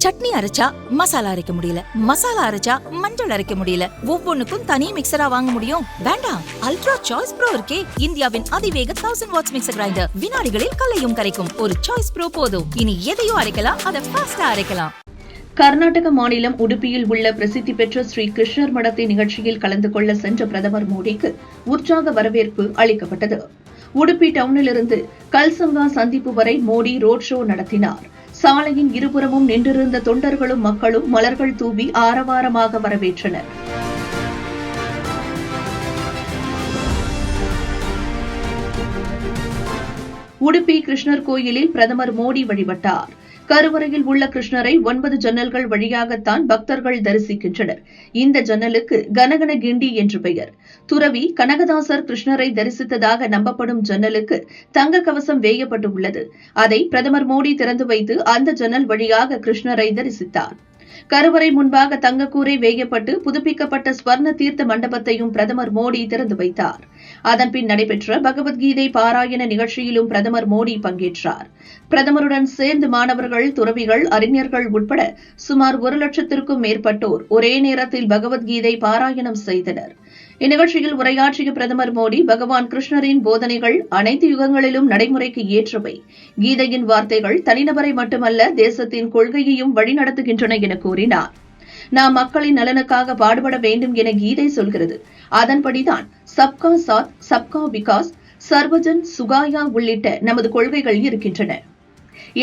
சட்னி அரைச்சா மசாலா அரைக்க முடியல, மசாலா அரைச்சா மஞ்சள் அரைக்க முடியல, ஒவ்வொன்னுக்கும் தனி மிக்சரா வாங்க முடியும்? வேண்டாம், அல்ட்ரா சாய்ஸ் ப்ரோ இருக்கே, இந்தியாவின் அதிவேக 1000 வாட்ஸ் மிக்சர் கிரைண்டர், வினாடிகளில் கல்லையும் கரைக்கும் ஒரு சாய்ஸ் ப்ரோ போதும். இனி எதையும் அரைக்கலாம், அதை ஃபாஸ்டா அரைக்கலாம். கர்நாடக மாநிலம் உடுப்பியில் உள்ள பிரசித்தி பெற்ற ஸ்ரீ கிருஷ்ணர் மடத்தின் நிகழ்ச்சியில் கலந்து கொள்ள சென்ற பிரதமர் மோடிக்கு உற்சாக வரவேற்பு அளிக்கப்பட்டது. உடுப்பி டவுனிலிருந்து கல்சங்கா சந்திப்பு வரை மோடி ரோட் ஷோ நடத்தினார். சாலையின் இருபுறமும் நின்றிருந்த தொண்டர்களும் மக்களும் மலர்கள் தூவி ஆரவாரமாக வரவேற்றனர். உடுப்பி கிருஷ்ணர் கோயிலில் பிரதமர் மோடி வழிபட்டார். கருவறையில் உள்ள கிருஷ்ணரை 9 ஜன்னல்கள் வழியாகத்தான் பக்தர்கள் தரிசிக்கின்றனர். இந்த ஜன்னலுக்கு கனகன கிண்டி என்று பெயர். துறவி கனகதாசர் கிருஷ்ணரை தரிசித்ததாக நம்பப்படும் ஜன்னலுக்கு தங்க கவசம் வேயப்பட்டுள்ளது. அதை பிரதமர் மோடி திறந்து வைத்து அந்த ஜன்னல் வழியாக கிருஷ்ணரை தரிசித்தார். கருவறை முன்பாக தங்கக்கூரை வேயப்பட்டு புதுப்பிக்கப்பட்ட ஸ்வர்ண தீர்த்த மண்டபத்தையும் பிரதமர் மோடி திறந்து வைத்தார். அதன்பின் நடைபெற்ற பகவத்கீதை பாராயண நிகழ்ச்சியிலும் பிரதமர் மோடி பங்கேற்றார். பிரதமருடன் சேர்ந்து மாணவர்கள், துறவிகள், அறிஞர்கள் உட்பட சுமார் 1 லட்சத்திற்கும் மேற்பட்டோர் ஒரே நேரத்தில் பகவத்கீதை பாராயணம் செய்தனர். இந்நிகழ்ச்சியில் உரையாற்றிய பிரதமர் மோடி, பகவான் கிருஷ்ணரின் போதனைகள் அனைத்து யுகங்களிலும் நடைமுறைக்கு ஏற்றவை. கீதையின் வார்த்தைகள் தனிநபரை மட்டுமல்ல, தேசத்தின் கொள்கையையும் வழிநடத்துகின்றன என கூறினார். நாம் மக்களின் நலனுக்காக பாடுபட வேண்டும் என கீதை சொல்கிறது. அதன்படிதான் சப்கா சாத், சப்கா விகாஸ், சர்வஜன் சுகாயா உள்ளிட்ட நமது கொள்கைகள் இருக்கின்றன.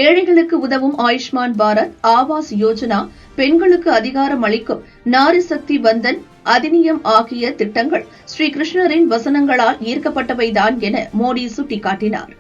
ஏழைகளுக்கு உதவும் ஆயுஷ்மான் பாரத், ஆவாஸ் யோஜனா, பெண்களுக்கு அதிகாரம் அளிக்கும் நாரி சக்தி வந்தன் அதிநியம் ஆகிய திட்டங்கள் ஸ்ரீ கிருஷ்ணரின் வசனங்களால் ஈர்க்கப்பட்டவைதான் என மோடி சுட்டிக்காட்டினார்.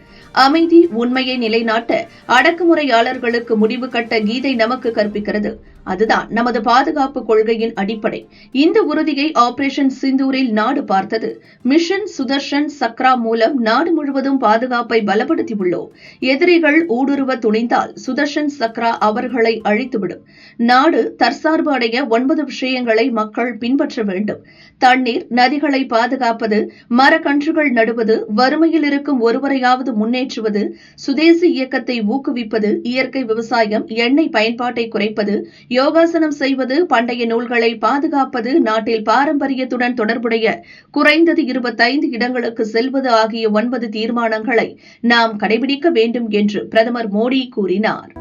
அமைதி, உண்மையை நிலைநாட்ட அடக்குமுறையாளர்களுக்கு முடிவு கட்ட கீதை நமக்கு கற்பிக்கிறது. அதுதான் நமது பாதுகாப்பு கொள்கையின் அடிப்படை. இந்த உறுதியை ஆபரேஷன் சிந்தூரில் நாடு பார்த்தது. மிஷன் சுதர்ஷன் சக்ரா மூலம் நாடு முழுவதும் பாதுகாப்பை பலப்படுத்தியுள்ளோம். எதிரிகள் ஊடுருவ துணிந்தால் சுதர்ஷன் சக்ரா அவர்களை அழித்துவிடும். நாடு தற்சார்பு அடைய 9 விஷயங்களை மக்கள் பின்பற்ற வேண்டும். தண்ணீர், நதிகளை பாதுகாப்பது, மரக்கன்றுகள் நடுவது, வறுமையில் இருக்கும் ஒருவரையாவது முன்னேற்றுவது, சுதேசி இயக்கத்தை ஊக்குவிப்பது, இயற்கை விவசாயம், எண்ணெய் பயன்பாட்டை குறைப்பது, யோகாசனம் செய்வது, பண்டைய நூல்களை பாதுகாப்பது, நாட்டில் பாரம்பரியத்துடன் தொடர்புடைய குறைந்தது 25 இடங்களுக்கு செல்வது ஆகிய 9 தீர்மானங்களை நாம் கடைபிடிக்க வேண்டும் என்று பிரதமர் மோடி கூறினார்.